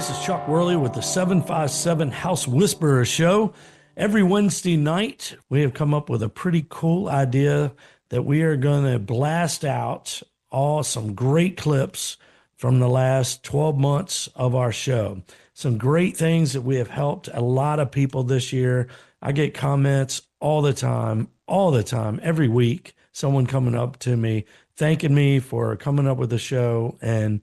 This is Chuck Worley with the 757 House Whisperer Show. Every Wednesday night, we have come up with a pretty cool idea that we are going to blast out some great clips from the last 12 months of our show. Some great things that we have helped a lot of people this year. I get comments all the time, every week, someone coming up to me, thanking me for coming up with the show and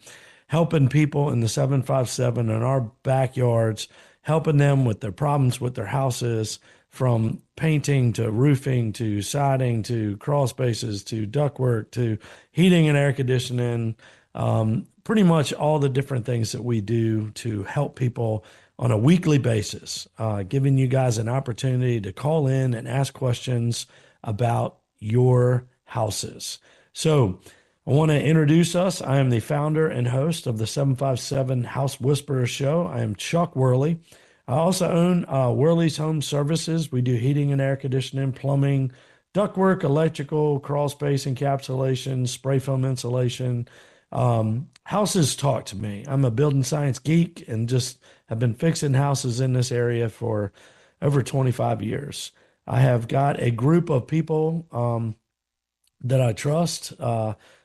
helping people in the 757 in our backyards, helping them with their problems with their houses, from painting to roofing to siding to crawl spaces to ductwork to heating and air conditioning, pretty much all the different things that we do to help people on a weekly basis, giving you guys an opportunity to call in and ask questions about your houses. So I want to introduce us. I am the founder and host of the 757 House Whisperer Show. I am Chuck Worley. I also own Worley's Home Services. We do heating and air conditioning, plumbing, ductwork, electrical, crawl space encapsulation, spray foam insulation. Houses talk to me. I'm a building science geek and just have been fixing houses in this area for over 25 years. I have got a group of people that I trust,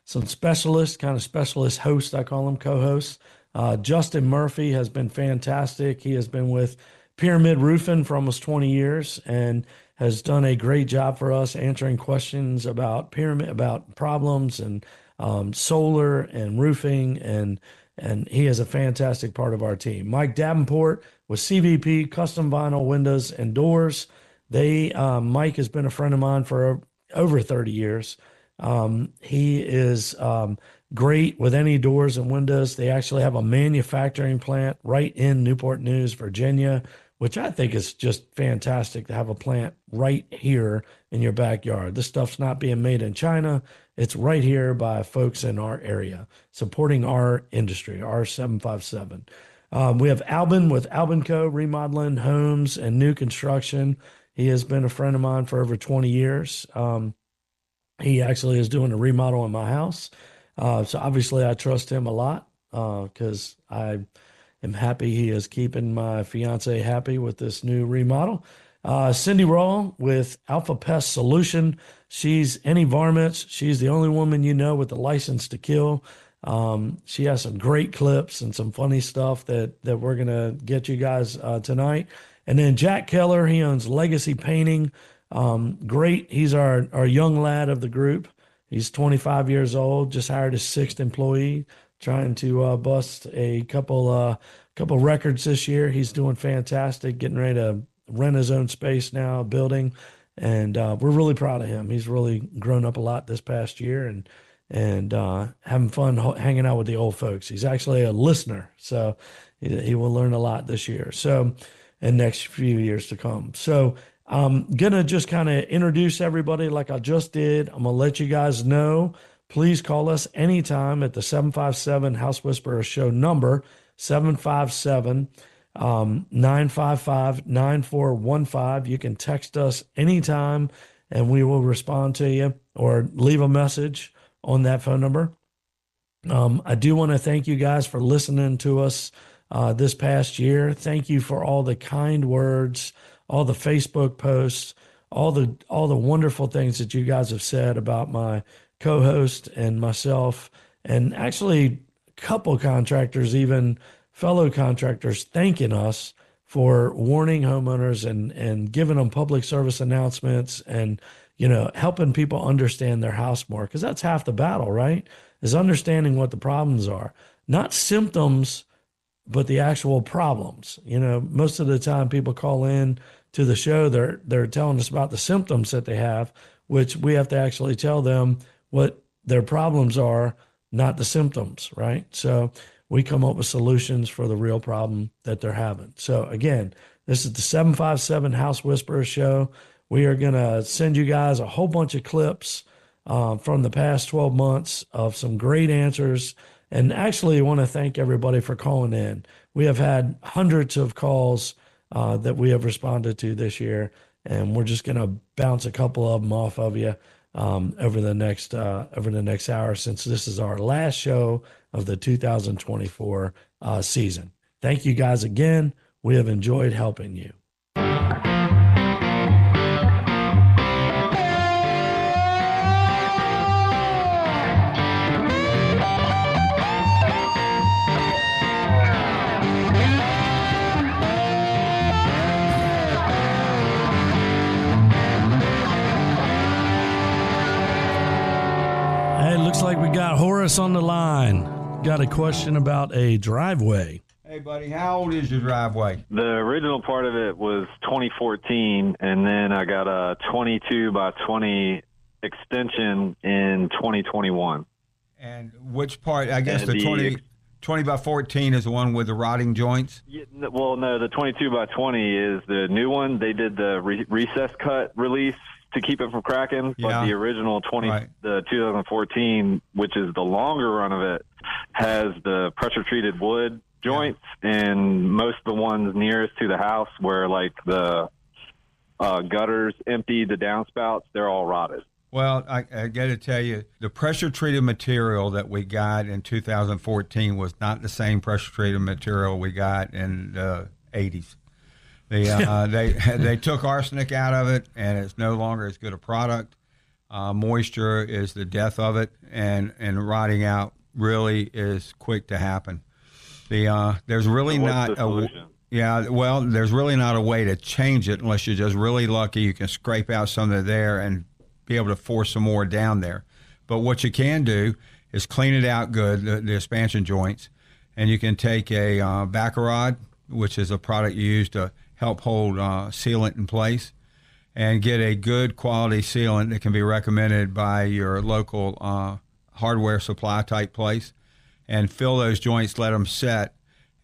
some specialists, kind of specialist hosts, I call them co-hosts. Justin Murphy has been fantastic. He has been with Pyramid Roofing for almost 20 years and has done a great job for us answering questions about Pyramid, about problems and solar and roofing, and he is a fantastic part of our team. Mike Davenport with CVP, Custom Vinyl Windows and Doors. Mike has been a friend of mine for over 30 years. He is great with any doors and windows. They actually have a manufacturing plant right in Newport News, Virginia, which I think is just fantastic to have a plant right here in your backyard. This stuff's not being made in China. It's right here by folks in our area, supporting our industry, our 757. We have Albin with Albin Co. Remodeling homes and new construction. He has been a friend of mine for over 20 years. He actually is doing a remodel in my house. So obviously I trust him a lot because I am happy he is keeping my fiance happy with this new remodel. Cindy Raw with Alpha Pest Solution. She's any varmints. She's the only woman you know with the license to kill. She has some great clips and some funny stuff that we're going to get you guys tonight. And then Jack Keller, he owns Legacy Painting. Great. He's our young lad of the group. He's 25 years old, just hired his 6th employee, trying to bust a couple records this year. He's doing fantastic, getting ready to rent his own space now, building, and we're really proud of him. He's really grown up a lot this past year and having fun hanging out with the old folks. He's actually a listener, so he will learn a lot this year. So, and next few years to come. So I'm going to just kind of introduce everybody like I just did. I'm going to let you guys know. Please call us anytime at the 757 House Whisperer Show number, 757-955-9415. You can text us anytime and we will respond to you or leave a message on that phone number. I do want to thank you guys for listening to us this past year. Thank you for all the kind words, all the Facebook posts, all the wonderful things that you guys have said about my co-host and myself, and actually a couple contractors, even fellow contractors, thanking us for warning homeowners and giving them public service announcements and, helping people understand their house more. Because that's half the battle, right? Is understanding what the problems are. Not symptoms, but the actual problems. Most of the time people call in to the show, they're telling us about the symptoms that they have, which we have to actually tell them what their problems are, not the symptoms, right? So we come up with solutions for the real problem that they're having. So again, this is the 757 House Whisperer Show. We are going to send you guys a whole bunch of clips from the past 12 months of some great answers. And actually, I want to thank everybody for calling in. We have had hundreds of calls that we have responded to this year, and we're just going to bounce a couple of them off of you over the next hour, since this is our last show of the 2024 season. Thank you guys again. We have enjoyed helping you. Looks like we got Horace on the line. Got a question about a driveway. Hey, buddy, how old is your driveway? The original part of it was 2014, and then I got a 22 by 20 extension in 2021. And which part? I guess the 20 by 14 is the one with the rotting joints? Yeah, well, no, the 22 by 20 is the new one. They did the recess cut release to keep it from cracking, but the original the 2014, which is the longer run of it, has the pressure treated wood joints, and most of the ones nearest to the house where like the gutters empty, the downspouts, they're all rotted. Well, I got to tell you, the pressure treated material that we got in 2014 was not the same pressure treated material we got in the 80s. They took arsenic out of it, and it's no longer as good a product. Moisture is the death of it, and rotting out really is quick to happen. There's really not there's really not a way to change it unless you're just really lucky. You can scrape out some of there and be able to force some more down there. But what you can do is clean it out good, the expansion joints, and you can take a Baccarat, which is a product you use to help hold sealant in place, and get a good quality sealant that can be recommended by your local hardware supply type place, and fill those joints, let them set,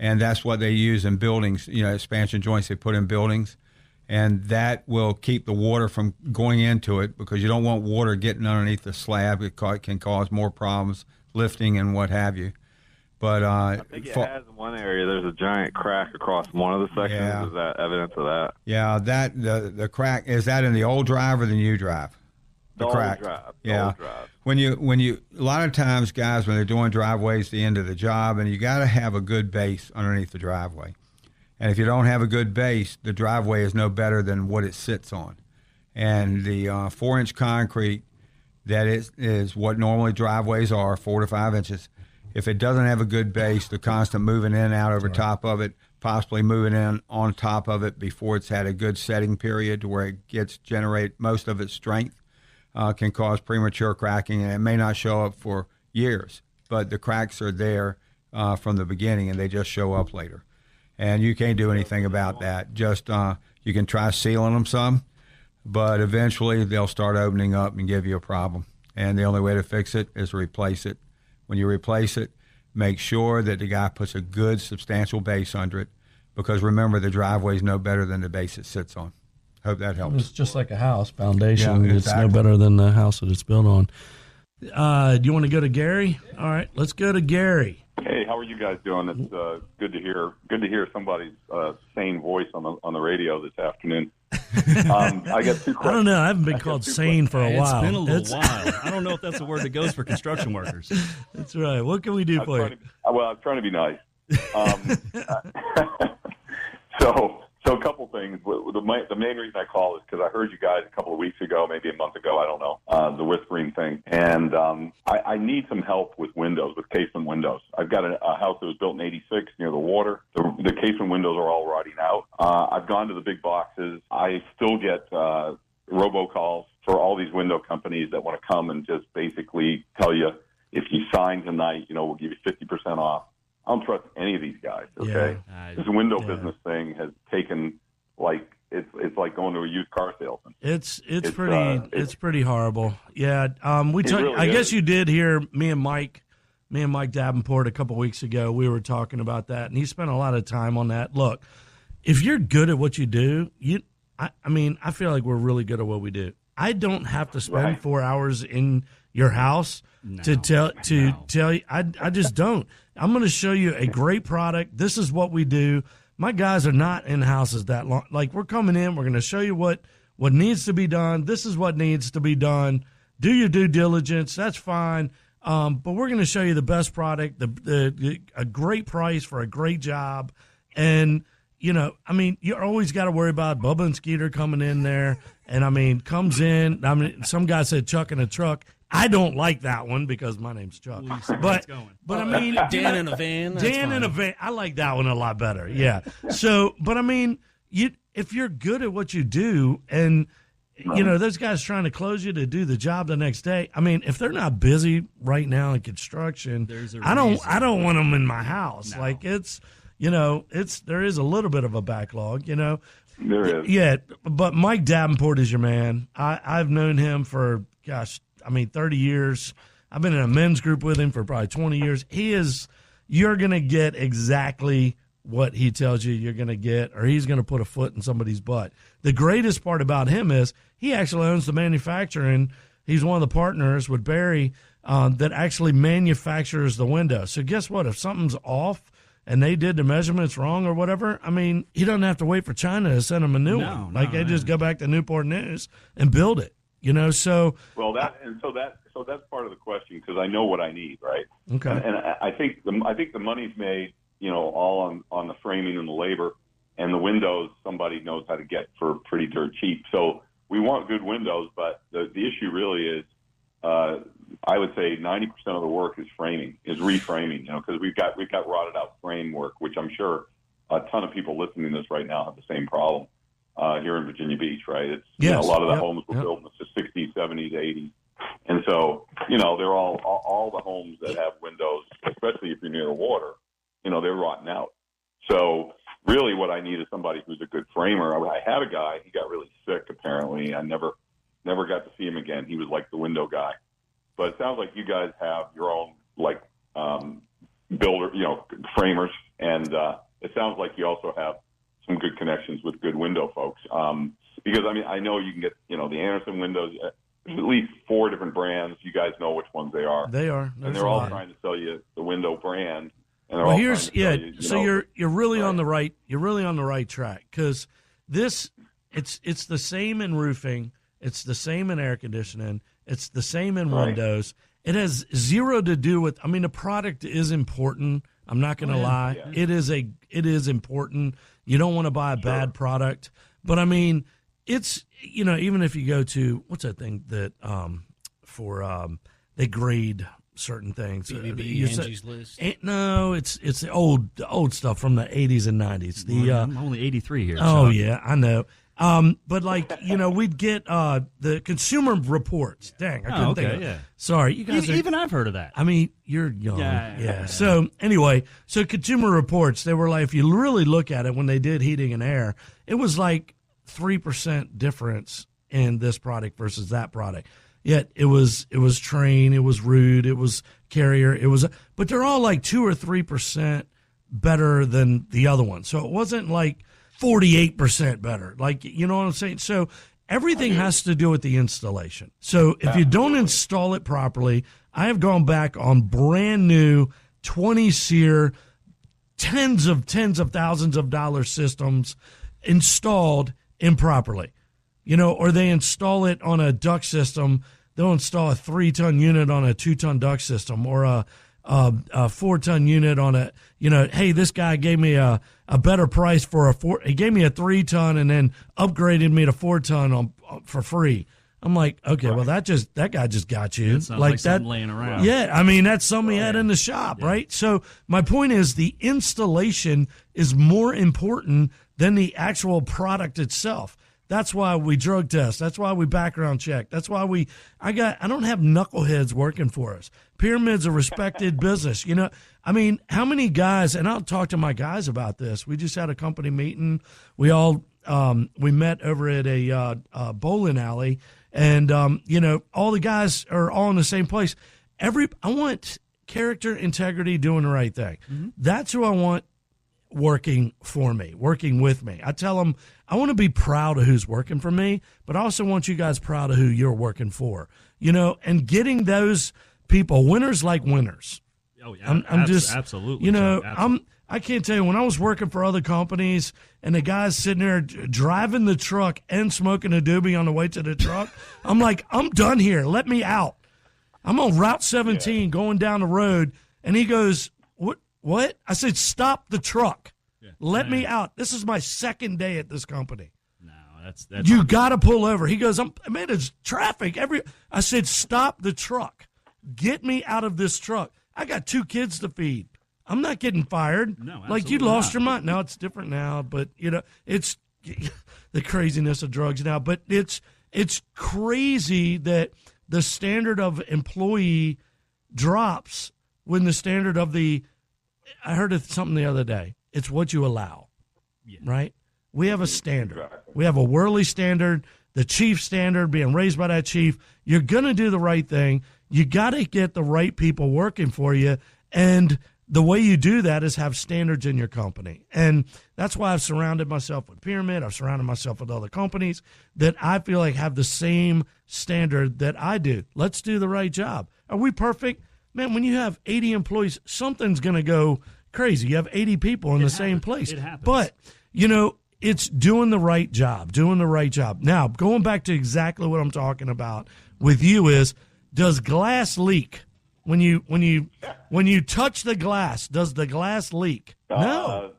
and that's what they use in buildings, expansion joints they put in buildings, and that will keep the water from going into it, because you don't want water getting underneath the slab. It can cause more problems, lifting and what have you. But I think it has in one area. There's a giant crack across one of the sections. Yeah. Is that evidence of that? Yeah, the crack, is that in the old drive or the new drive? The crack. Old drive. Yeah. Old drive. When you a lot of times, guys, when they're doing driveways, the end of the job, and you got to have a good base underneath the driveway. And if you don't have a good base, the driveway is no better than what it sits on. And the 4-inch concrete, that is what normally driveways are, 4 to 5 inches. If it doesn't have a good base, the constant moving in and out over top of it, possibly moving in on top of it before it's had a good setting period to where it gets generate most of its strength, can cause premature cracking, and it may not show up for years, but the cracks are there from the beginning, and they just show up later. And you can't do anything about that. Just you can try sealing them some, but eventually they'll start opening up and give you a problem. And the only way to fix it is to replace it. When you replace it, make sure that the guy puts a good, substantial base under it, because remember, the driveway is no better than the base it sits on. Hope that helps. It's just like a house foundation. Yeah, exactly. It's no better than the house that it's built on. Do you want to go to Gary? All right, let's go to Gary. Hey, how are you guys doing? It's good to hear. Good to hear somebody's sane voice on the radio this afternoon. I got 2 questions. I don't know. I haven't been called sane for a while. It's been a little while. I don't know if that's a word that goes for construction workers. That's right. What can we do for you? I was trying to be nice. So a couple things. The main reason I call is because I heard you guys a couple of weeks ago, maybe a month ago, I don't know, the whispering thing. And I need some help with windows, with casement windows. I've got a house that was built in 86 near the water. The casement windows are all rotting out. I've gone to the big boxes. I still get robocalls for all these window companies that want to come and just basically tell you, if you sign tonight, we'll give you 50% off. I don't trust any of these guys, okay? Yeah, this window business thing has taken, it's like going to a used car salesman. It's pretty horrible. Yeah. I guess you did hear me and Mike Davenport a couple weeks ago. We were talking about that, and he spent a lot of time on that. Look, if you're good at what you do, I feel like we're really good at what we do. I don't have to spend 4 hours in your house to tell you. I just don't. I'm going to show you a great product. This is what we do. My guys are not in houses that long. Like, we're coming in. We're going to show you what needs to be done. This is what needs to be done. Do your due diligence. That's fine. But we're going to show you the best product, a great price for a great job. And, you know, I mean, you always got to worry about Bubba and Skeeter coming in there. And, I mean, comes in. I mean, some guy said Chuck in a truck. I don't like that one because my name's Chuck. But I mean, Dan in a van. Dan in a van. I like that one a lot better. Yeah. So, but I mean, if you're good at what you do, and you know those guys trying to close you to do the job the next day. I mean, if they're not busy right now in construction, I don't want them in my house. No. Like it's, you know, there is a little bit of a backlog. You know. There is. Yeah, but Mike Davenport is your man. I've known him for 30 years. I've been in a men's group with him for probably 20 years. You're going to get exactly what he tells you you're going to get, or he's going to put a foot in somebody's butt. The greatest part about him is he actually owns the manufacturing. He's one of the partners with Barry that actually manufactures the window. So guess what? If something's off and they did the measurements wrong or whatever, I mean, he doesn't have to wait for China to send him a new one. They just go back to Newport News and build it. You know, so so that's part of the question because I know what I need, right? Okay. And I think the money's made, you know, all on the framing and the labor, and the windows somebody knows how to get for pretty dirt cheap. So we want good windows, but the issue really is, I would say 90% of the work is reframing. You know, because we've got rotted out framework, which I'm sure a ton of people listening to this right now have the same problem. Here in Virginia Beach, right? It's yes. You know, a lot of the homes were built in the 60s, 70s, 80s. And so, you know, they're all the homes that have windows, especially if you're near the water, you know, they're rotting out. So really what I need is somebody who's a good framer. I had a guy, he got really sick apparently. I never got to see him again. He was like the window guy. But it sounds like you guys have your own like builder, you know, framers. And it sounds like you also have some good connections with good window folks. Because, I mean, I know you can get, you know, the Anderson windows, there's at least 4 different brands. You guys know which ones they are. They are. And they're all trying to sell you the window brand. And they're well, all here's, trying to sell you, you're really on the right, you're really on the right track because it's the same in roofing. It's the same in air conditioning. It's the same in windows. It has zero to do with, I mean, the product is important. I'm not going to lie. Yeah. It is important. You don't want to buy a bad product. But, I mean, it's, you know, even if you go to, what's that thing that they grade certain things. Angie's List? No, it's the old stuff from the 80s and 90s. I'm only 83 here. Oh, yeah, I know. But like, you know, we'd get the Consumer Reports. Dang, I couldn't think of it. Yeah. Sorry, you guys even I've heard of that. I mean, you're young. Yeah. So anyway, Consumer Reports, they were like, if you really look at it, when they did heating and air, it was like 3% difference in this product versus that product. Yet it was Trane, it was Rude, it was Carrier, but they're all like 2 or 3% better than the other one. So it wasn't like 48% better. Like, you know what I'm saying? So everything has to do with the installation. So if you don't install it properly, I have gone back on brand new 20 SEER, tens of thousands of dollar systems installed improperly. You know, or they install it on a duct system. They'll install a 3-ton unit on a 2-ton duct system, or a 4-ton unit on a, you know, hey, this guy gave me a better price for he gave me a 3-ton and then upgraded me to 4-ton for free. I'm like, okay, well, that guy just got you. It sounds like that laying around. Yeah, I mean, that's something he had in the shop, right? So my point is the installation is more important than the actual product itself. That's why we drug test. That's why we background check. That's why I don't have knuckleheads working for us. Pyramid's a respected business. You know, I mean, how many guys, and I'll talk to my guys about this. We just had a company meeting. We all, we met over at a bowling alley, and, you know, all the guys are all in the same place. I want character, integrity, doing the right thing. Mm-hmm. That's who I want working for me, working with me. I tell them I want to be proud of who's working for me, but I also want you guys proud of who you're working for, you know, and getting those people, winners like winners. Oh yeah. I'm just, absolutely. You know, I can't tell you, when I was working for other companies and the guy's sitting there driving the truck and smoking a doobie on the way to the truck, I'm like, I'm done here. Let me out. I'm on Route 17 going down the road, and he goes, what? I said, stop the truck. Yeah. Let me out. This is my second day at this company. No, that's you got to pull over. He goes, man, it's traffic. I said, stop the truck. Get me out of this truck. I got 2 kids to feed. I'm not getting fired. No, like you lost your mind. Now it's different now, but it's the craziness of drugs now. But it's crazy that the standard of employee drops when the standard of I heard something the other day. It's what you allow, right? We have a standard. Exactly. We have a Worley standard, the chief standard being raised by that chief. You're going to do the right thing. You got to get the right people working for you. And the way you do that is have standards in your company. And that's why I've surrounded myself with Pyramid. I've surrounded myself with other companies that I feel like have the same standard that I do. Let's do the right job. Are we perfect? Man, when you have 80 employees, something's going to go crazy. You have 80 people in the same place. It happens. But, it's doing the right job, Now, going back to exactly what I'm talking about with you is, does glass leak? When you touch the glass, does the glass leak? No.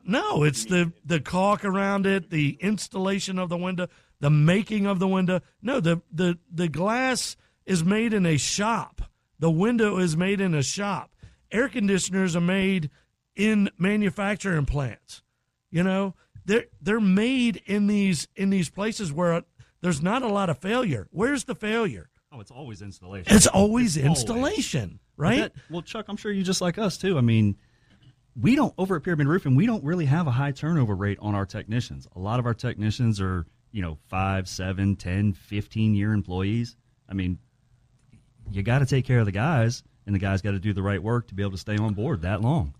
It's the caulk around it, the installation of the window, the making of the window. No, the glass is made in a shop. The window is made in a shop. Air conditioners are made in manufacturing plants. They're made in these places where there's not a lot of failure. Where's the failure? Oh, it's always installation. It's always installation, right? Well, Chuck, I'm sure you just like us too. I mean, we don't, over at Pyramid Roofing, we don't really have a high turnover rate on our technicians. A lot of our technicians are, 5, 7, 10, 15-year employees. I mean, you got to take care of the guys, and the guys got to do the right work to be able to stay on board that long.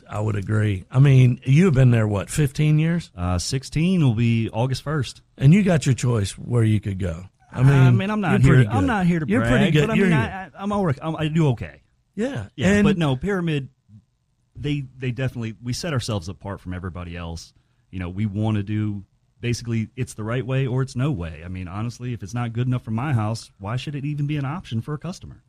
I would agree. I mean, you have been there, 15 years? 16 will be August 1st. And you got your choice where you could go. I'm not here. I'm not here to brag. You're pretty good. But I'm all right. I do okay. Yeah. But no, Pyramid. They definitely, we set ourselves apart from everybody else. We want to do, basically, it's the right way or it's no way. I mean, honestly, if it's not good enough for my house, why should it even be an option for a customer?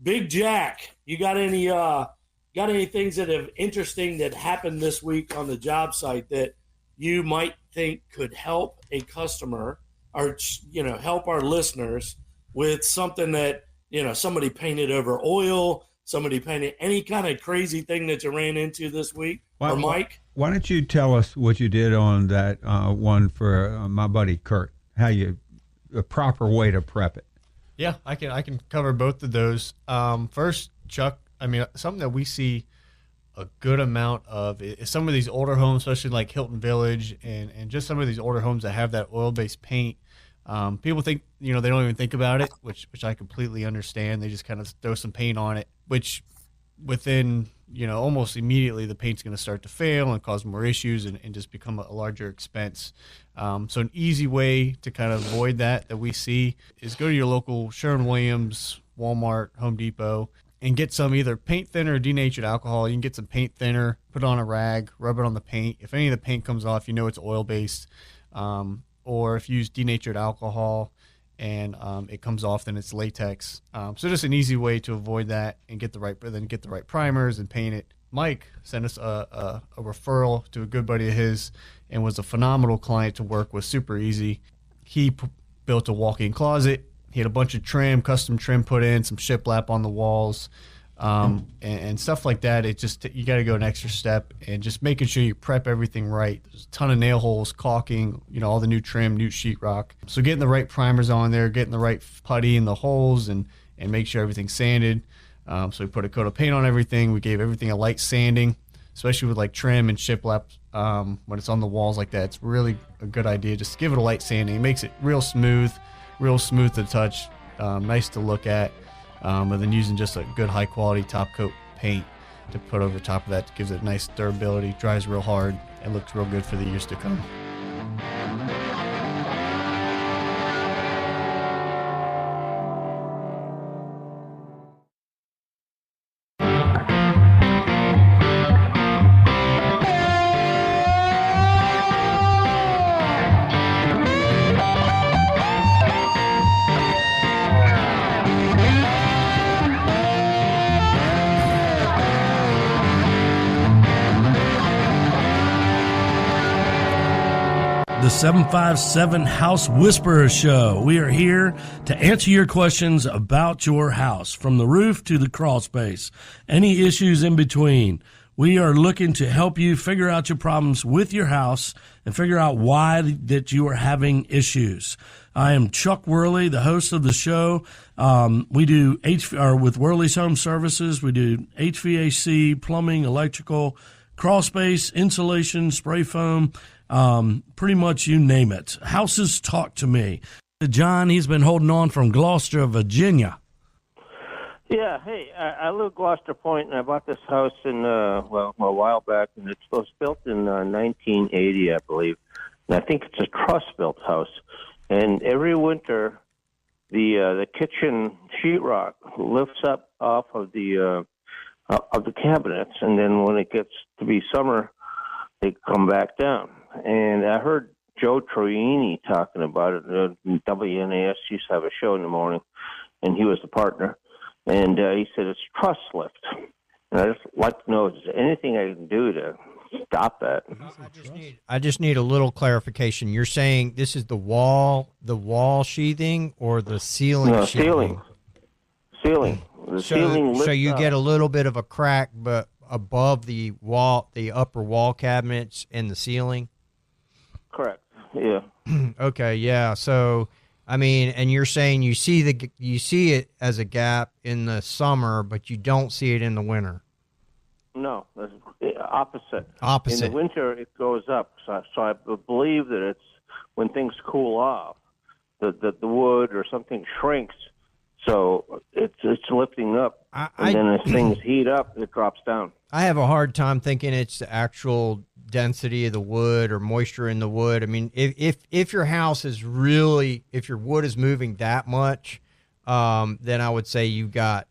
Big Jack, you got any things that have interesting that happened this week on the job site that you might think could help a customer or help our listeners with something that somebody painted over oil, somebody painted any kind of crazy thing that you ran into this week? Or Mike? Why don't you tell us what you did on that one for my buddy Kurt? A proper way to prep it. Yeah, I can cover both of those. First, Chuck, something that we see a good amount of is some of these older homes, especially like Hilton Village and just some of these older homes that have that oil-based paint. People think, they don't even think about it, which I completely understand. They just kind of throw some paint on it, which within, almost immediately the paint's going to start to fail and cause more issues and just become a larger expense. So an easy way to kind of avoid that we see is go to your local Sherwin-Williams, Walmart, Home Depot, and get some either paint thinner or denatured alcohol. You can get some paint thinner, put it on a rag, rub it on the paint. If any of the paint comes off, it's oil-based. Or if you use denatured alcohol and it comes off, then it's latex. So just an easy way to avoid that and get the right primers and paint it. Mike sent us a referral to a good buddy of his and was a phenomenal client to work with, super easy. He built a walk-in closet. He had a bunch of custom trim put in, some shiplap on the walls, and stuff like that. It just, you got to go an extra step and just making sure you prep everything right. There's a ton of nail holes, caulking, all the new trim, new sheetrock. So getting the right primers on there, getting the right putty in the holes, and make sure everything's sanded. So we put a coat of paint on everything. We gave everything a light sanding, especially with like trim and shiplap. When it's on the walls like that, it's really a good idea. Just give it a light sanding. It makes it real smooth to touch, nice to look at. And then using just a good high quality top coat paint to put over top of that gives it nice durability, dries real hard, and looks real good for the years to come. 757 House Whisperer Show. We are here to answer your questions about your house, from the roof to the crawl space, any issues in between. We are looking to help you figure out your problems with your house and figure out why that you are having issues. I am Chuck Worley, the host of the show. We do with Worley's Home Services. We do HVAC, plumbing, electrical, crawl space, insulation, spray foam, pretty much you name it. Houses talk to me. John, he's been holding on from Gloucester, Virginia. Yeah, hey, I live at Gloucester Point, and I bought this house a while back, and it was built in 1980, I believe. And I think it's a truss-built house. And every winter, the kitchen sheetrock lifts up off of the cabinets, and then when it gets to be summer, they come back down. And I heard Joe Troiani talking about it. WNAS used to have a show in the morning, and he was the partner. And he said it's truss lift. And I just like to know, is there anything I can do to stop that? I just need a little clarification. You're saying this is the wall sheathing or the ceiling sheathing? Ceiling. The ceiling lifts so you up. get a little bit of a crack, but above the wall, the upper wall cabinets and the ceiling? Correct. Yeah. Okay, yeah. So, I mean, and you're saying you see it as a gap in the summer, but you don't see it in the winter. No, that's opposite. Opposite. In the winter, it goes up. So I believe that it's when things cool off, that the wood or something shrinks. So it's lifting up, and then as things heat up, it drops down. I have a hard time thinking it's the actual density of the wood or moisture in the wood. I mean, if your house is really, if your wood is moving that much, then I would say you've got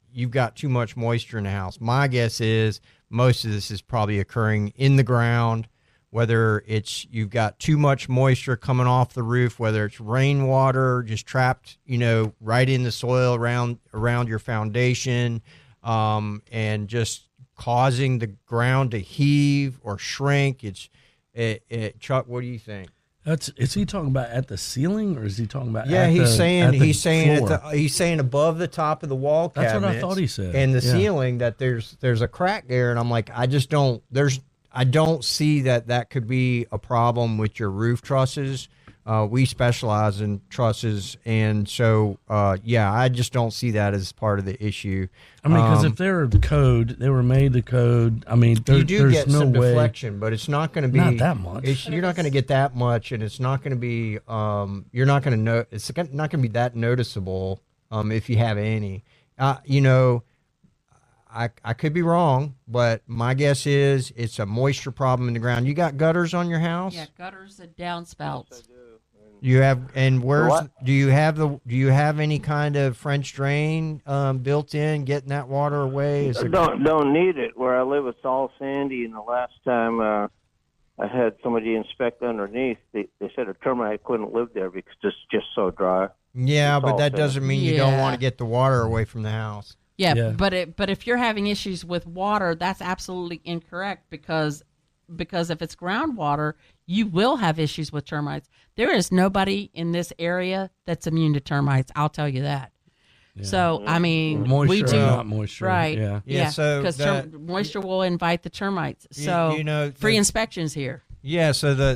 too much moisture in the house. My guess is most of this is probably occurring in the ground, whether it's you've got too much moisture coming off the roof, whether it's rainwater just trapped, right in the soil around your foundation, and just causing the ground to heave or shrink. Chuck, what do you think? Is he talking about at the ceiling, or is he talking about? Yeah, he's saying above the top of the wall cabinets. That's what I thought he said. And the ceiling, that there's a crack there, and I'm like, I don't see that could be a problem with your roof trusses. We specialize in trusses, and so I just don't see that as part of the issue. I mean, because if they're the code, they were made the code. I mean, you do there's get no some way. deflection, but it's not going to be not that much. You're not going to get that much, and it's not going to be. You're not going to know. It's not going to be that noticeable if you have any. I could be wrong, but my guess is it's a moisture problem in the ground. You got gutters on your house? Yeah, gutters and downspouts. You have, and do you have any kind of French drain built in, getting that water away? Don't need it. Where I live, it's all sandy, and the last time I had somebody inspect underneath, they said a termite couldn't live there because it's just so dry. Yeah, but that doesn't mean you don't want to get the water away from the house. Yeah. But if you're having issues with water, that's absolutely incorrect because if it's groundwater, you will have issues with termites. There is nobody in this area that's immune to termites. I'll tell you that. Yeah. So, I mean, moisture, we do. Not moisture. Right. Yeah. So because moisture will invite the termites. So, free inspections here. Yeah. So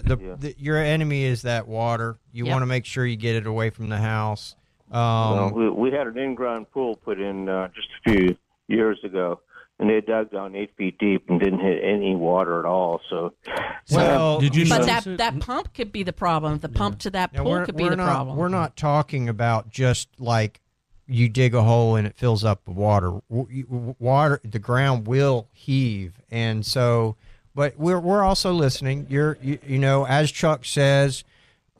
your enemy is that water. You want to make sure you get it away from the house. We had an in-ground pool put in just a few years ago, and they dug down 8 feet deep and didn't hit any water at all. So, did you? But that pump could be the problem. The pump to that pool could be the problem. We're not talking about just like you dig a hole and it fills up with water. Water, the ground will heave, and so. But we're also listening. As Chuck says,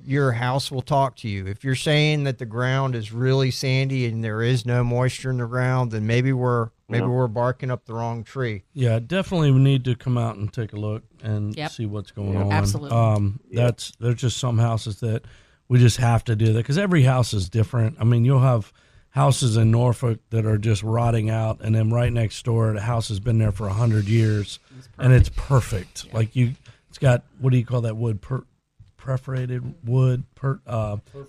your house will talk to you. If you're saying that the ground is really sandy and there is no moisture in the ground, then maybe we're barking up the wrong tree. Yeah, definitely we need to come out and take a look and see what's going on. Absolutely. There's just some houses that we just have to do that because every house is different. I mean, you'll have houses in Norfolk that are just rotting out, and then right next door, the house has been there for 100 years, and it's perfect. Yeah. Like it's got, what do you call that wood? perforated wood,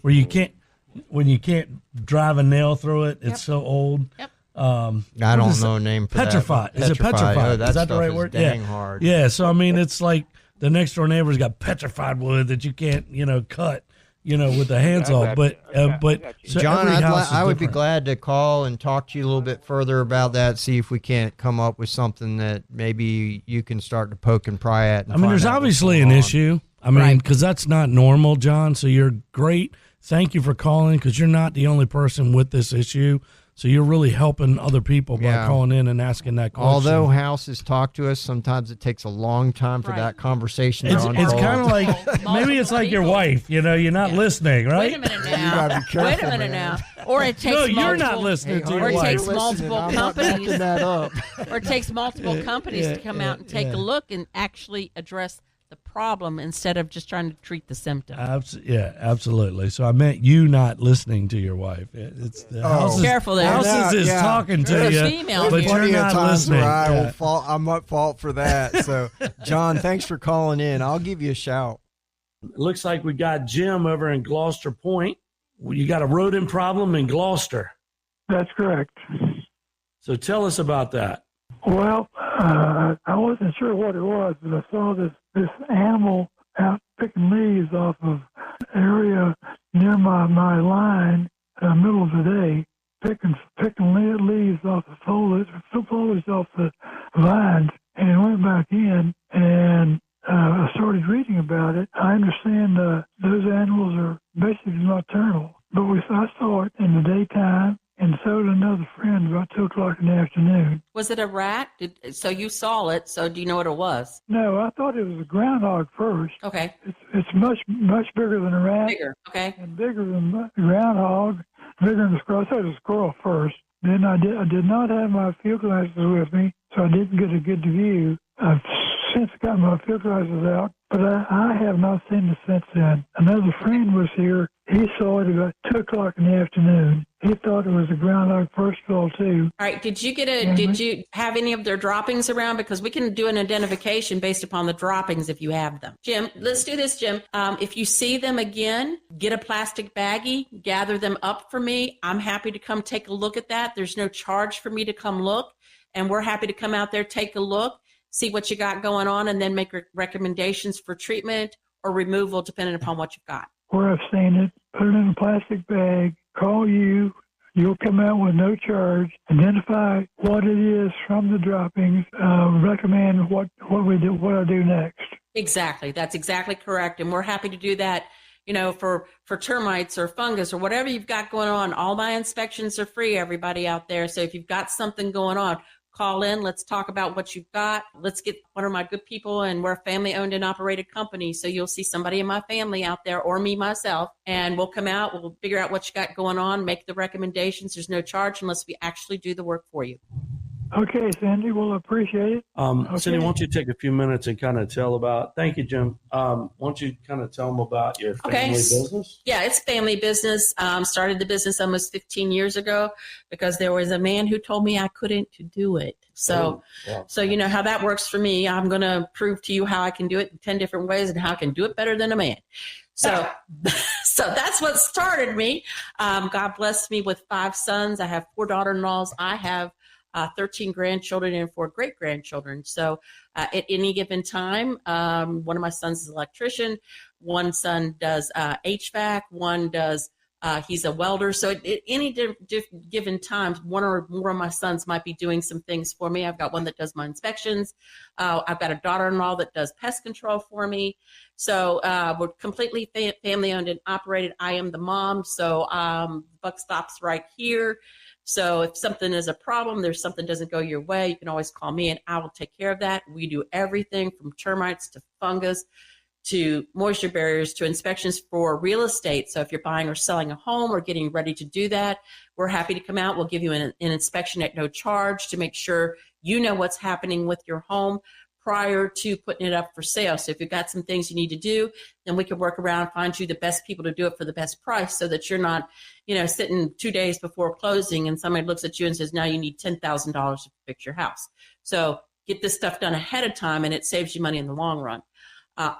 where you can't drive a nail through it. It's so old. Yep. I don't know a name for petrified. that. Is it petrified? Oh, Is that the right word? Dang hard. Yeah. So I mean, it's like the next door neighbor's got petrified wood that you can't, cut, with the handsaw. But so John, every house is I would be different. glad to call and talk to you a little bit further about that. See if we can't come up with something that maybe you can start to poke and pry at. And I mean, there's obviously an issue. I mean, because that's not normal, John. So you're great. Thank you for calling, because you're not the only person with this issue. So you're really helping other people by calling in and asking that question. Although houses talk to us, sometimes it takes a long time for that conversation to unfold. It's kind of like, maybe it's like your wife, you're not listening, right? Wait a minute now. Wait a minute now. Or it takes you're not listening to your wife. Or it takes multiple companies. That up. Or it takes multiple companies to come out and take a look and actually address the problem instead of just trying to treat the symptom. Absolutely. So I meant you not listening to your wife. It's the houses. Careful there. Houses is talking to you, female but here. you're not listening. I'm at fault for that. So, John, thanks for calling in. I'll give you a shout. It looks like we got Jim over in Gloucester Point. You got a rodent problem in Gloucester. That's correct. So tell us about that. Well, I wasn't sure what it was, but I saw this animal out picking leaves off of area near my line in the middle of the day, picking leaves off the foliage off the vines, and I went back in and I started reading about it. I understand those animals are basically nocturnal, but I saw it in the daytime. And so did another friend about 2 o'clock in the afternoon. Was it a rat? So you saw it. So do you know what it was? No, I thought it was a groundhog first. Okay. It's much bigger than a rat. Bigger. Okay. And bigger than the groundhog. Bigger than the squirrel. I thought it was a squirrel first. Then I did not have my field glasses with me, so I didn't get a good view. I've since got my field glasses out, but I have not seen it since then. Another friend was here. He saw it about 2 o'clock in the afternoon. He thought it was a groundhog first of all, too. All right. Did you have any of their droppings around? Because we can do an identification based upon the droppings if you have them. Jim, let's do this, Jim. If you see them again, get a plastic baggie, gather them up for me. I'm happy to come take a look at that. There's no charge for me to come look. And we're happy to come out there, take a look, see what you got going on, and then make recommendations for treatment or removal depending upon what you've got. Where I've seen it, put it in a plastic bag, call you. You'll come out with no charge, identify what it is from the droppings, recommend what I do next. Exactly. That's exactly correct. And we're happy to do that, for termites or fungus or whatever you've got going on. All my inspections are free, everybody out there. So if you've got something going on, call in. Let's talk about what you've got. Let's get one of my good people, and we're a family-owned and operated company. So you'll see somebody in my family out there or me myself, and we'll come out. We'll figure out what you got going on, make the recommendations. There's no charge unless we actually do the work for you. Okay, Cindy, we'll appreciate it. Cindy, why don't you take a few minutes and kind of tell about, thank you, Jim. Why don't you kind of tell them about your family business? Yeah, it's family business. Started the business almost 15 years ago because there was a man who told me I couldn't do it. So you know how that works for me. I'm going to prove to you how I can do it in 10 different ways and how I can do it better than a man. So that's what started me. God blessed me with 5 sons. I have 4 daughter-in-laws. I have 13 grandchildren and 4 great-grandchildren. So at any given time, one of my sons is an electrician. One son does HVAC. One does, he's a welder. So at any given time, one or more of my sons might be doing some things for me. I've got one that does my inspections. I've got a daughter-in-law that does pest control for me. So we're completely family-owned and operated. I am the mom, so buck stops right here. So if something is a problem, there's something doesn't go your way, you can always call me and I will take care of that. We do everything from termites to fungus to moisture barriers to inspections for real estate. So if you're buying or selling a home or getting ready to do that, we're happy to come out. We'll give you an inspection at no charge to make sure you know what's happening with your home prior to putting it up for sale. So if you've got some things you need to do, then we can work around, find you the best people to do it for the best price so that you're not, sitting 2 days before closing and somebody looks at you and says, now you need $10,000 to fix your house. So get this stuff done ahead of time and it saves you money in the long run.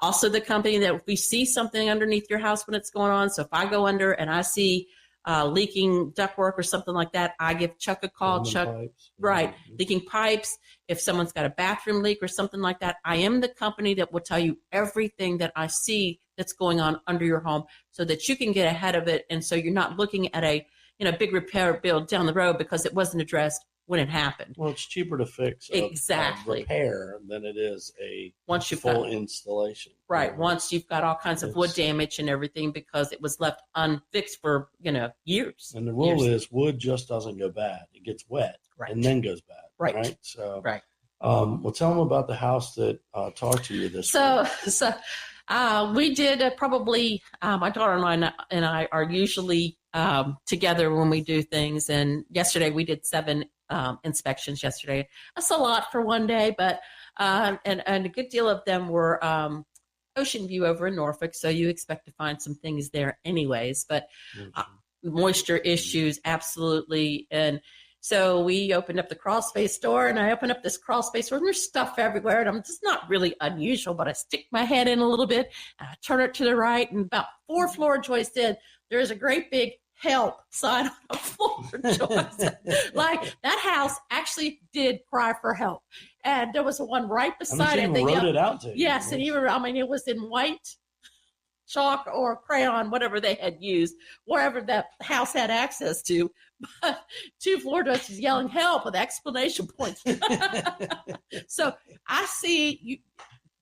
Also the company that if we see something underneath your house when it's going on. So if I go under and I see leaking ductwork or something like that, I give Chuck a call. Chuck, right, leaking pipes. If someone's got a bathroom leak or something like that, I am the company that will tell you everything that I see that's going on under your home so that you can get ahead of it. And so you're not looking at a big repair bill down the road because it wasn't addressed when it happened. Well, it's cheaper to fix exactly a repair than it is a once you've full got, installation. Right. Once you've got all kinds of wood damage and everything because it was left unfixed for, years. And the rule is wood just doesn't go bad. It gets wet and then goes bad. Right. So, right. Well, tell them about the house that talked to you this week. We did probably, my daughter and I are usually together when we do things. And yesterday we did 7 inspections yesterday. That's a lot for one day, but and a good deal of them were ocean view over in Norfolk, so you expect to find some things there anyways. But moisture issues, absolutely. And so we opened up the crawl space door, and I opened up this crawl space door, and there's stuff everywhere. And I'm just not really unusual, but I stick my head in a little bit, and I turn it to the right, and about 4 floor joists in, there's a great big help sign on a floor joist. Like that house actually did cry for help. And there was one right beside it. They wrote it out to you. Yes, and it was in white chalk or crayon, whatever they had used, wherever that house had access to. But 2 floor joists yelling help with exclamation points. So I see you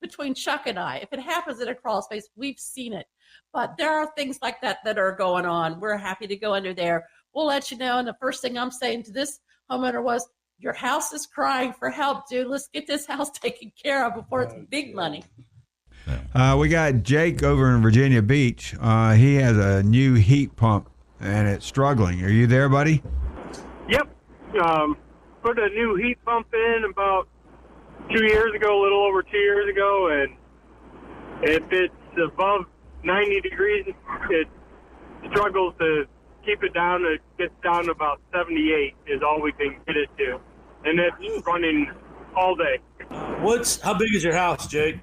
between Chuck and I, if it happens in a crawl space, we've seen it. But there are things like that that are going on. We're happy to go under there. We'll let you know. And the first thing I'm saying to this homeowner was, your house is crying for help, dude. Let's get this house taken care of before it's big money. We got Jake over in Virginia Beach. He has a new heat pump, and it's struggling. Are you there, buddy? Yep. Put a new heat pump in about 2 years ago, a little over 2 years ago, and if it's above 90 degrees, it struggles to keep it down. It gets down to about 78 is all we can get it to, and it's running all day. How big is your house, Jake?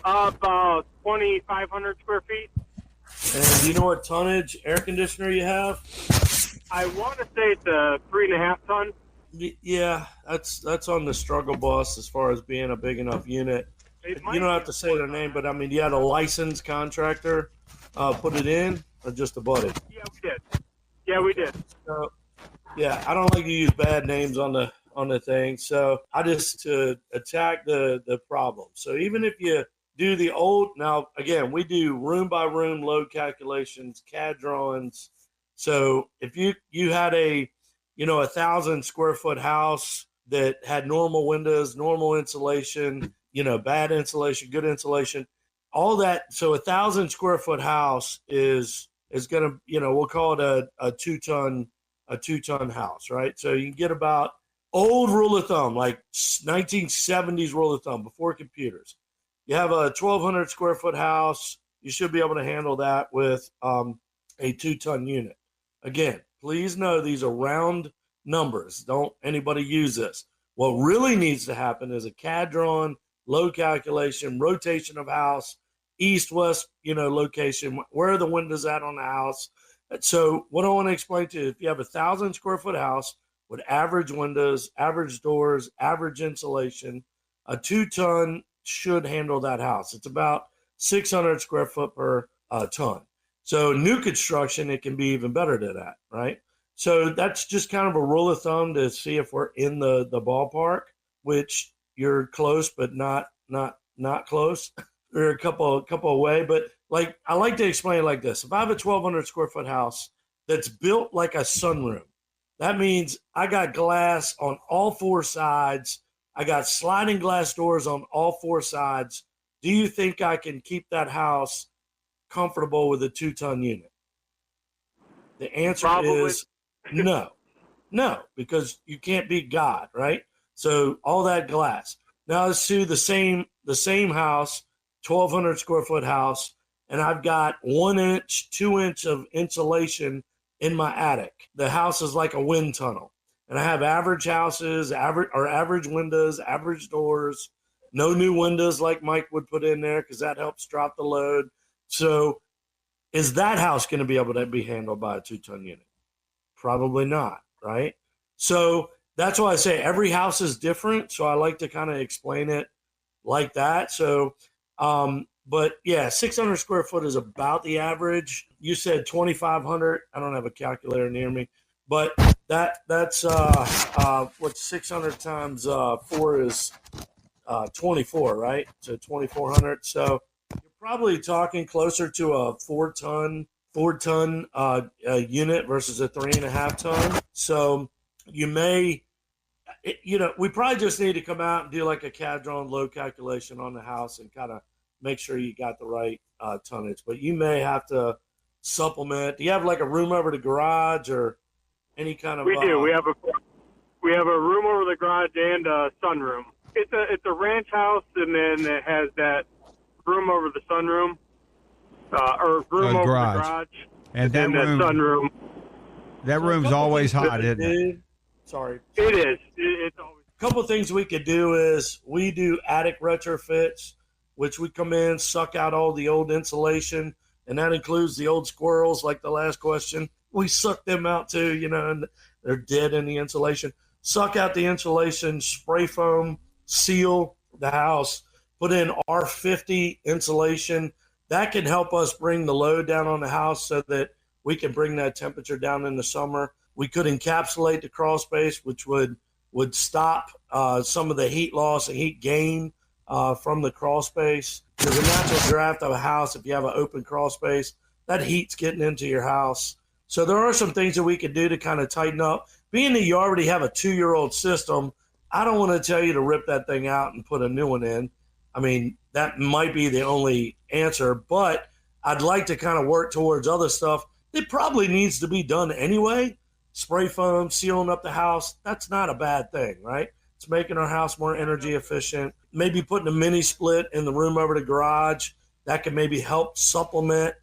About 2,500 square feet. And do you know what tonnage air conditioner you have? I want to say it's a 3.5 ton. Yeah, that's on the struggle bus as far as being a big enough unit. You don't have to say their name, but I mean, you had a licensed contractor put it in, or just a buddy? Yeah, we did. Yeah, we did. So, yeah, I don't like to use bad names on the thing, so I just to attack the problem. So even if you do the old, now again, we do room by room load calculations, CAD drawings. So if you had a 1,000 square foot house that had normal windows, normal insulation, bad insulation, good insulation, all that. So 1,000 square foot house is going to, we'll call it a 2-ton house, right? So you can get about old rule of thumb, like 1970s rule of thumb before computers. You have a 1,200 square foot house. You should be able to handle that with a 2-ton unit. Again, please know these are round numbers. Don't anybody use this. What really needs to happen is a CAD drawing, load calculation, rotation of house, east-west, location, where are the windows at on the house. So what I want to explain to you, if you have 1,000 square foot house with average windows, average doors, average insulation, a 2-ton should handle that house. It's about 600 square foot per ton. So new construction, it can be even better than that, right? So that's just kind of a rule of thumb to see if we're in the ballpark, which you're close, but not close. We're a couple away, but like I like to explain it like this. If I have a 1,200 square foot house that's built like a sunroom, that means I got glass on all 4 sides. I got sliding glass doors on all 4 sides. Do you think I can keep that house comfortable with a 2-ton unit? The answer is no, because you can't beat God, right? So all that glass. Now let's do the same house, 1,200 square foot house, and I've got 1 inch, 2 inch of insulation in my attic. The house is like a wind tunnel, and I have average houses, average windows, average doors, No new windows like Mike would put in there because that helps drop the load. So is that house going to be able to be handled by a 2-ton unit? Probably not, right? So that's why I say every house is different. So I like to kind of explain it like that. So, but yeah, 600 square foot is about the average. You said 2,500. I don't have a calculator near me, but that's what 600 times 4 is 24, right? So 2,400. So you're probably talking closer to a 4-ton unit versus a 3.5 ton. So you may, we probably just need to come out and do like a CAD drawn load calculation on the house and kind of make sure you got the right tonnage. But you may have to supplement. Do you have like a room over the garage or any kind of? We do. We have a room over the garage and a sunroom. It's a ranch house, and then it has that room over the sunroom, or room over the garage, and that room, sunroom. That room's always hot, isn't it? Sorry. It is. It's always. A couple of things we could do is we do attic retrofits, which we come in, suck out all the old insulation, and that includes the old squirrels, like the last question. We suck them out too, and they're dead in the insulation. Suck out the insulation, spray foam, seal the house, put in R50 insulation. That can help us bring the load down on the house so that we can bring that temperature down in the summer. We could encapsulate the crawl space, which would stop some of the heat loss and heat gain from the crawl space. There's a natural draft of a house. If you have an open crawl space, that heat's getting into your house. So there are some things that we could do to kind of tighten up. Being that you already have a 2-year-old system, I don't want to tell you to rip that thing out and put a new one in. I mean, that might be the only answer, but I'd like to kind of work towards other stuff that probably needs to be done anyway. Spray foam, sealing up the house, that's not a bad thing, right? It's making our house more energy efficient. Maybe putting a mini split in the room over the garage, that could maybe help supplement.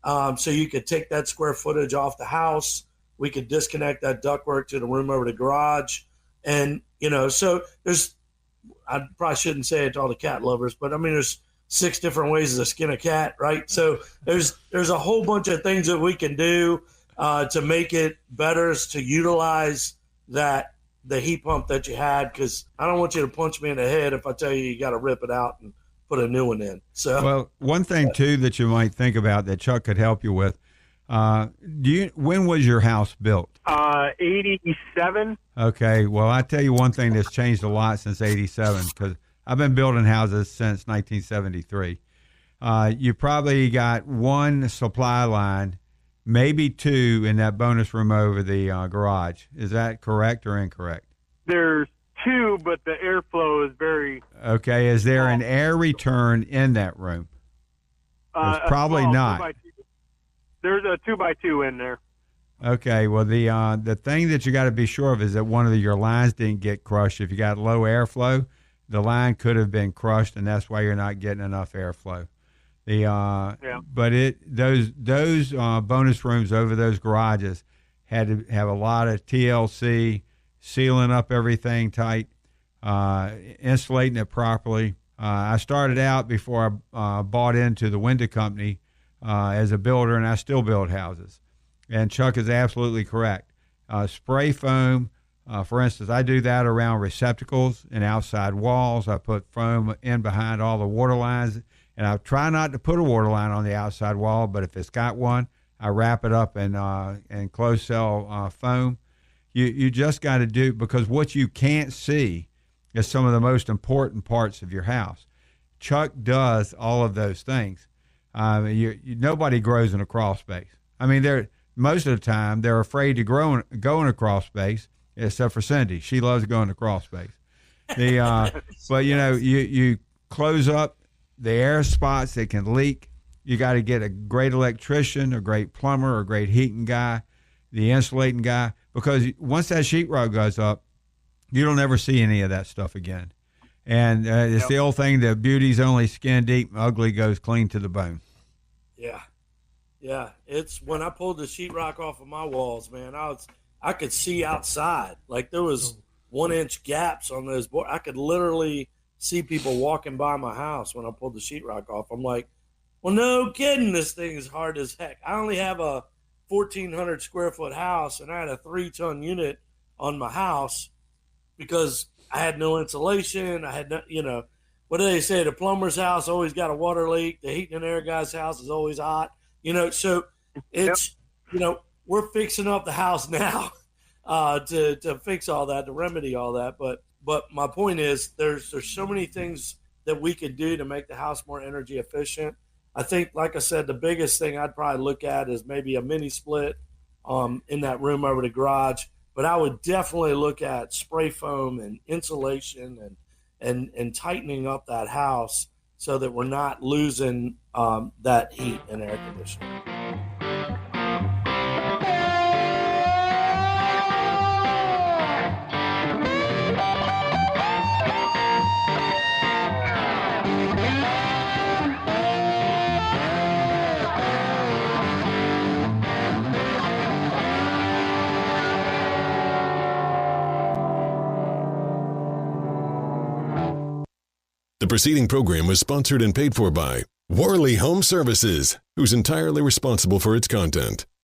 So you could take that square footage off the house. We could disconnect that ductwork to the room over the garage. And, so I probably shouldn't say it to all the cat lovers, but I mean, there's 6 different ways to skin a cat, right? So there's a whole bunch of things that we can do to make it better, to utilize the heat pump that you had, because I don't want you to punch me in the head if I tell you got to rip it out and put a new one in. So, well, one thing too that you might think about that Chuck could help you with. When was your house built? 87. Okay. Well, I tell you one thing that's changed a lot since 87, because I've been building houses since 1973. You probably got 1 supply line, maybe 2 in that bonus room over the garage. Is that correct or incorrect? There's 2, but the airflow is very. Okay. Is there an air return in that room? There's probably not. There's a 2x2 in there. Okay, well, the thing that you got to be sure of is that one of your lines didn't get crushed. If you got low airflow, the line could have been crushed, and that's why you're not getting enough airflow. But those bonus rooms over those garages had to have a lot of TLC, sealing up everything tight, insulating it properly. I started out before I bought into the window company as a builder, and I still build houses. And Chuck is absolutely correct. Spray foam, for instance, I do that around receptacles and outside walls. I put foam in behind all the water lines, and I try not to put a water line on the outside wall, but if it's got one, I wrap it up in closed cell foam. You just got to do, because what you can't see is some of the most important parts of your house. Chuck does all of those things. Nobody grows in a crawl space. I mean, most of the time they're afraid to go in a crawl space, except for Cindy. She loves going to crawl space. But you close up the air spots that can leak. You got to get a great electrician, a great plumber, a great heating guy, the insulating guy, because once that sheetrock goes up, you don't ever see any of that stuff again. And it's the old thing that beauty's only skin deep, ugly goes clean to the bone. Yeah. It's when I pulled the sheetrock off of my walls, man, I could see outside. Like there was 1-inch gaps on those boards. I could literally see people walking by my house when I pulled the sheetrock off. I'm like, well, no kidding, this thing is hard as heck. I only have a 1,400 square foot house, and I had a 3-ton unit on my house because I had no insulation. I had no, what do they say? The plumber's house always got a water leak. The heating and air guy's house is always hot. So it's, we're fixing up the house now to fix all that, to remedy all that. But my point is there's so many things that we could do to make the house more energy efficient. I think, like I said, the biggest thing I'd probably look at is maybe a mini split in that room over the garage. But I would definitely look at spray foam and insulation and tightening up that house so that we're not losing that heat and air conditioning. The preceding program was sponsored and paid for by Worley Home Services, who's entirely responsible for its content.